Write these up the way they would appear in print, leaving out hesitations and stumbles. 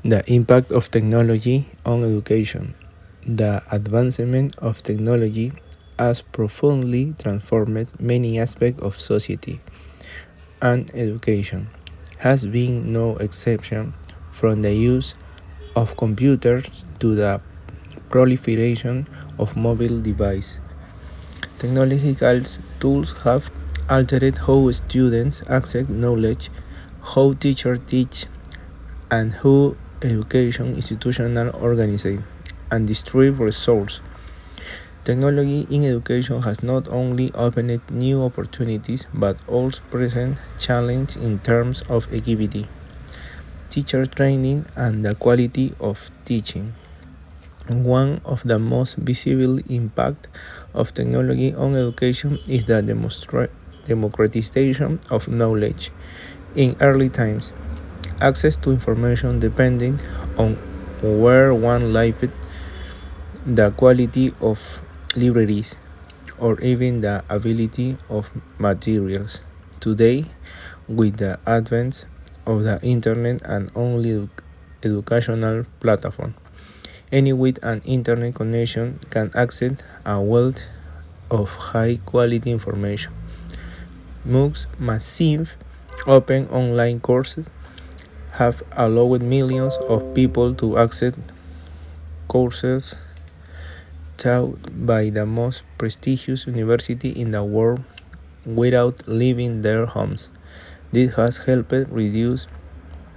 The impact of technology on education. The advancement of technology has profoundly transformed many aspects of society, and education has been no exception, from the use of computers to the proliferation of mobile devices. Technological tools have altered how students access knowledge, how teachers teach, and how education institutions organize and distribute resources. Technology in education has not only opened new opportunities but also present challenges in terms of equity, teacher training, and the quality of teaching. One of the most visible impacts of technology on education is the democratization of knowledge. In early times, access to information depended on where one lived, the quality of libraries, or even the availability of materials. Today, with the advent of the internet and only educational platform, anyone with an internet connection can access a wealth of high quality information. MOOCs, massive open online courses, have allowed millions of people to access courses taught by the most prestigious university in the world without leaving their homes. This has helped reduce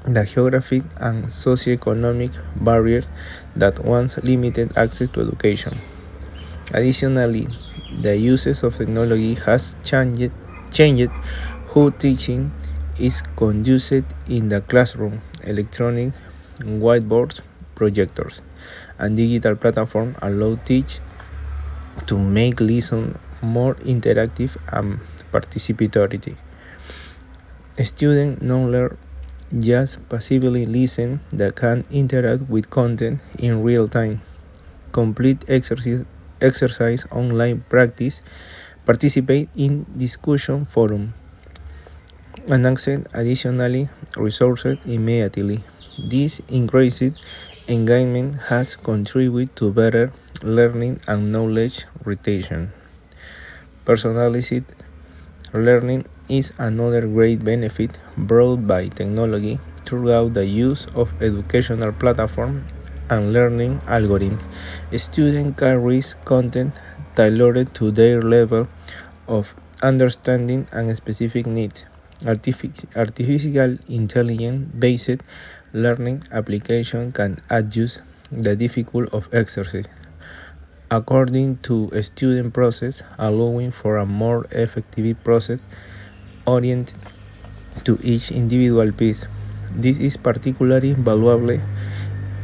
the geographic and socioeconomic barriers that once limited access to education. Additionally, the uses of technology has changed how teaching is conducted in the classroom. Electronic whiteboards, projectors, and digital platforms allow teachers to make lessons more interactive and participatory. Students no longer just passively listen, they can interact with content in real time, complete exercise online practice, participate in discussion forum, and access additionally resources immediately. This increased engagement has contributed to better learning and knowledge retention. Personalized learning is another great benefit brought by technology throughout the use of educational platforms and learning algorithms. Students can receive content tailored to their level of understanding and specific needs. Artificial intelligence based learning application can adjust the difficulty of exercise according to a student process, allowing for a more effective process oriented to each individual piece. This is particularly valuable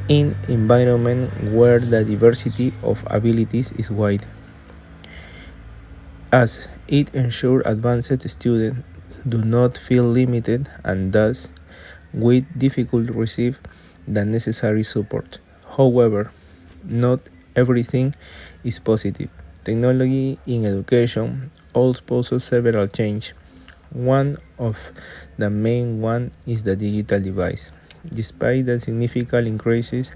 in environments where the diversity of abilities is wide, as it ensures advanced students do not feel limited and thus with difficulty receive the necessary support. However, not everything is positive. Technology in education also poses several challenges. One of the main one is the digital divide. Despite the significant increases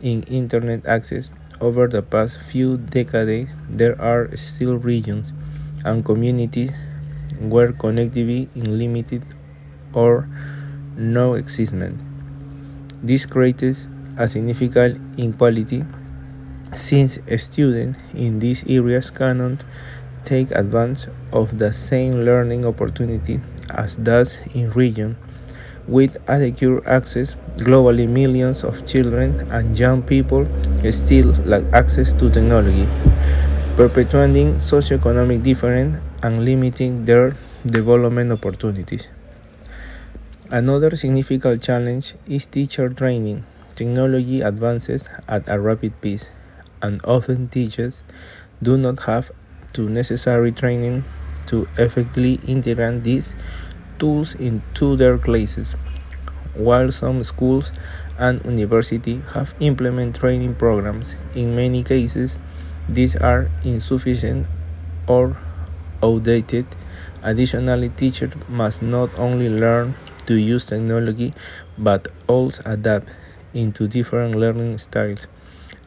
in internet access over the past few decades, there are still regions and communities where connectivity is limited or non-existent. This creates a significant inequality since students in these areas cannot take advantage of the same learning opportunity as those in regions with adequate access. Globally, millions of children and young people still lack access to technology, perpetuating socioeconomic difference and limiting their development opportunities. Another significant challenge is teacher training. Technology advances at a rapid pace, and often teachers do not have the necessary training to effectively integrate these tools into their classes. While some schools and universities have implemented training programs, in many cases these are insufficient or outdated. Additionally, teachers must not only learn to use technology but also adapt into different learning styles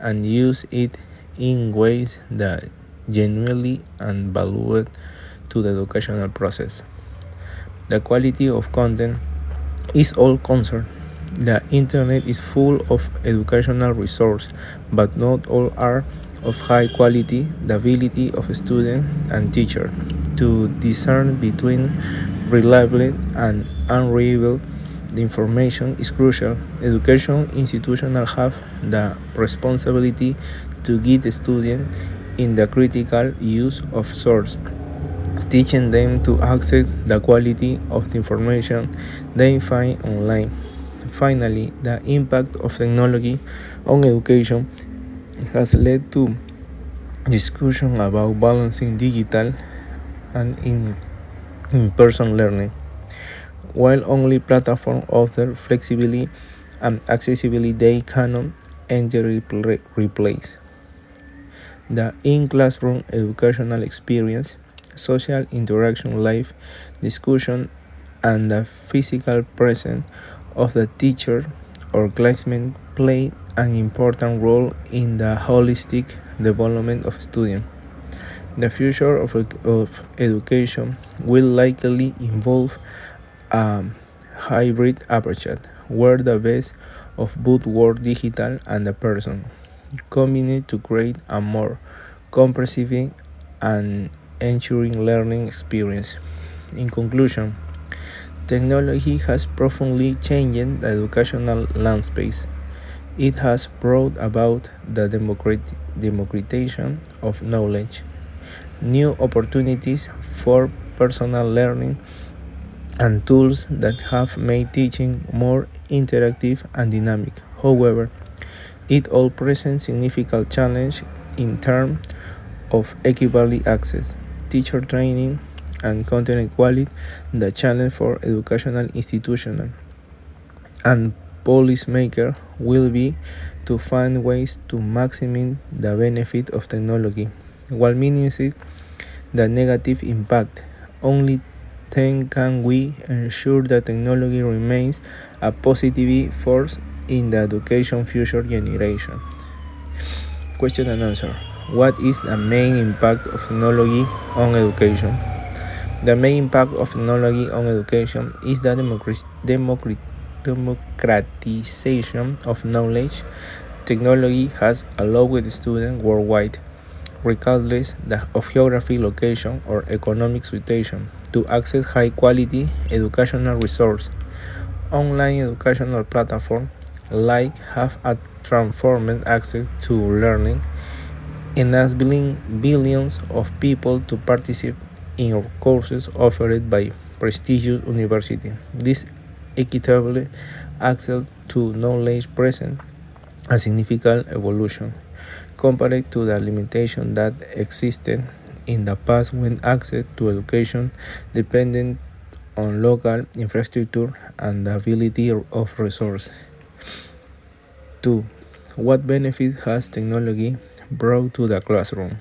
and use it in ways that genuinely and valuable to the educational process. The quality of content is all concerned. The internet is full of educational resources, but not all are of high quality. The ability of a student and teacher to discern between reliable and unreliable information is crucial. Education institutions have the responsibility to guide the student in the critical use of source, teaching them to access the quality of the information they find online. Finally, the impact of technology on education has led to discussion about balancing digital and in-person learning. While only platforms offer flexibility and accessibility, they cannot entirely replace the in-classroom educational experience, social interaction, live discussion, and the physical presence of the teacher or classmate play an important role in the holistic development of students. The future of education will likely involve a hybrid approach where the best of both world digital and the person combined to create a more comprehensive and ensuring learning experience. In conclusion, technology has profoundly changed the educational landscape. It has brought about the democratization of knowledge, new opportunities for personal learning, and tools that have made teaching more interactive and dynamic. However, it all presents significant challenge in terms of equality access, teacher training, and content quality. The challenge for educational institutions and policymakers will be to find ways to maximize the benefit of technology while minimizing the negative impact. Only then can we ensure that technology remains a positive force in the education future generation. Question and answer. What is the main impact of technology on education? The main impact of technology on education is the democratization of knowledge. Technology has allowed students worldwide, regardless of geography, location, or economic situation, to access high quality educational resources. Online educational platforms like have transformed access to learning, enabling billions of people to participate in courses offered by prestigious universities. This equitable access to knowledge presents a significant evolution compared to the limitation that existed in the past when access to education depended on local infrastructure and the availability of resources. 2. What benefit has technology brought to the classroom?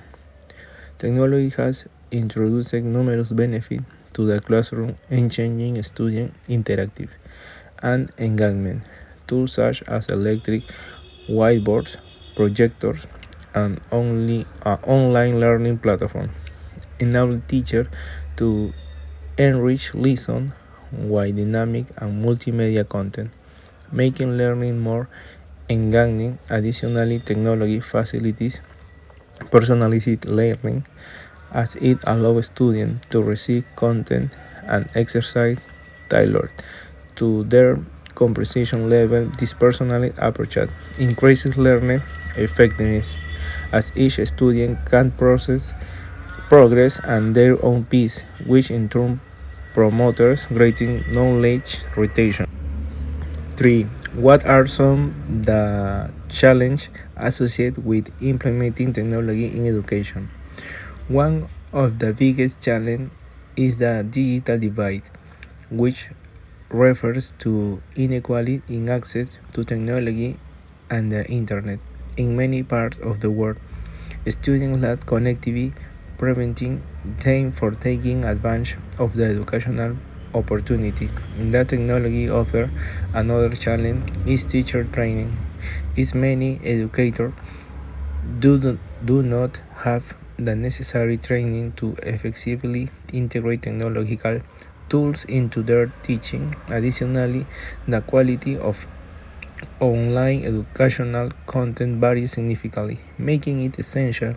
Technology has introduced numerous benefits to the classroom in changing student interactive and engagement. Tools such as electric whiteboards, projectors, and online learning platform enable teachers to enrich lessons with dynamic and multimedia content, making learning more engaging. Additionally, technology facilitates personalized learning as it allows students to receive content and exercise tailored to their comprehension level. This personalized approach increases learning effectiveness as each student can process progress at their own pace, which in turn promotes greater knowledge retention. 3. What are some the challenges associated with implementing technology in education? One of the biggest challenges is the digital divide, which refers to inequality in access to technology and the internet. In many parts of the world, students lack connectivity, preventing them from taking advantage of the educational opportunity. That technology offers another challenge is teacher training. Is many educators do not have the necessary training to effectively integrate technological tools into their teaching. Additionally, the quality of online educational content varies significantly, making it essential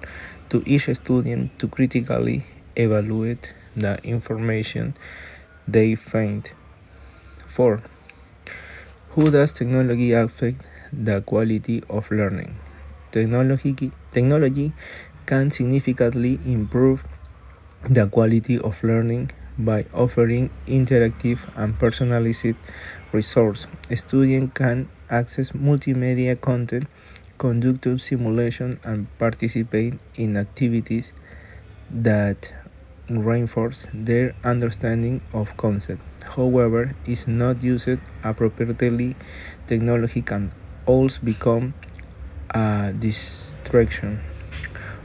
to each student to critically evaluate the information they find. 4. How does technology affect the quality of learning? Technology can significantly improve the quality of learning by offering interactive and personalized resources. Students can access multimedia content, conduct simulation, and participate in activities that reinforce their understanding of concepts. However, if not used appropriately, technology can also become a distraction.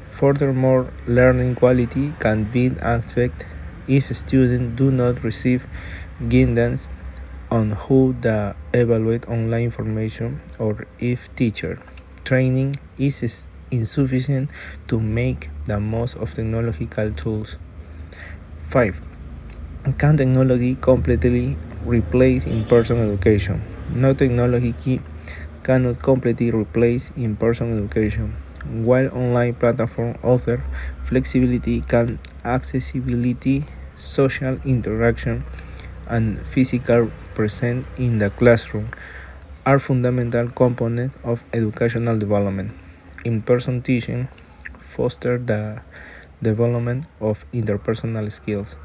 Furthermore, learning quality can be affected if students do not receive guidance on how to evaluate online information or if teacher training is insufficient to make the most of technological tools. 5. Can technology completely replace in-person education? No technology cannot completely replace in-person education. While online platforms offer flexibility, can accessibility, social interaction, and physical presence in the classroom are fundamental components of educational development. In-person teaching fosters the development of interpersonal skills,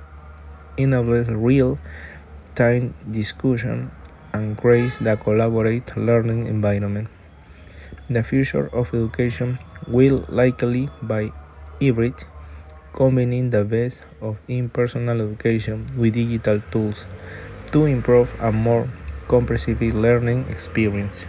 enables real-time discussion, and creates the collaborative learning environment. The future of education will likely be hybrid, combining the best of in-person education with digital tools to improve a more comprehensive learning experience.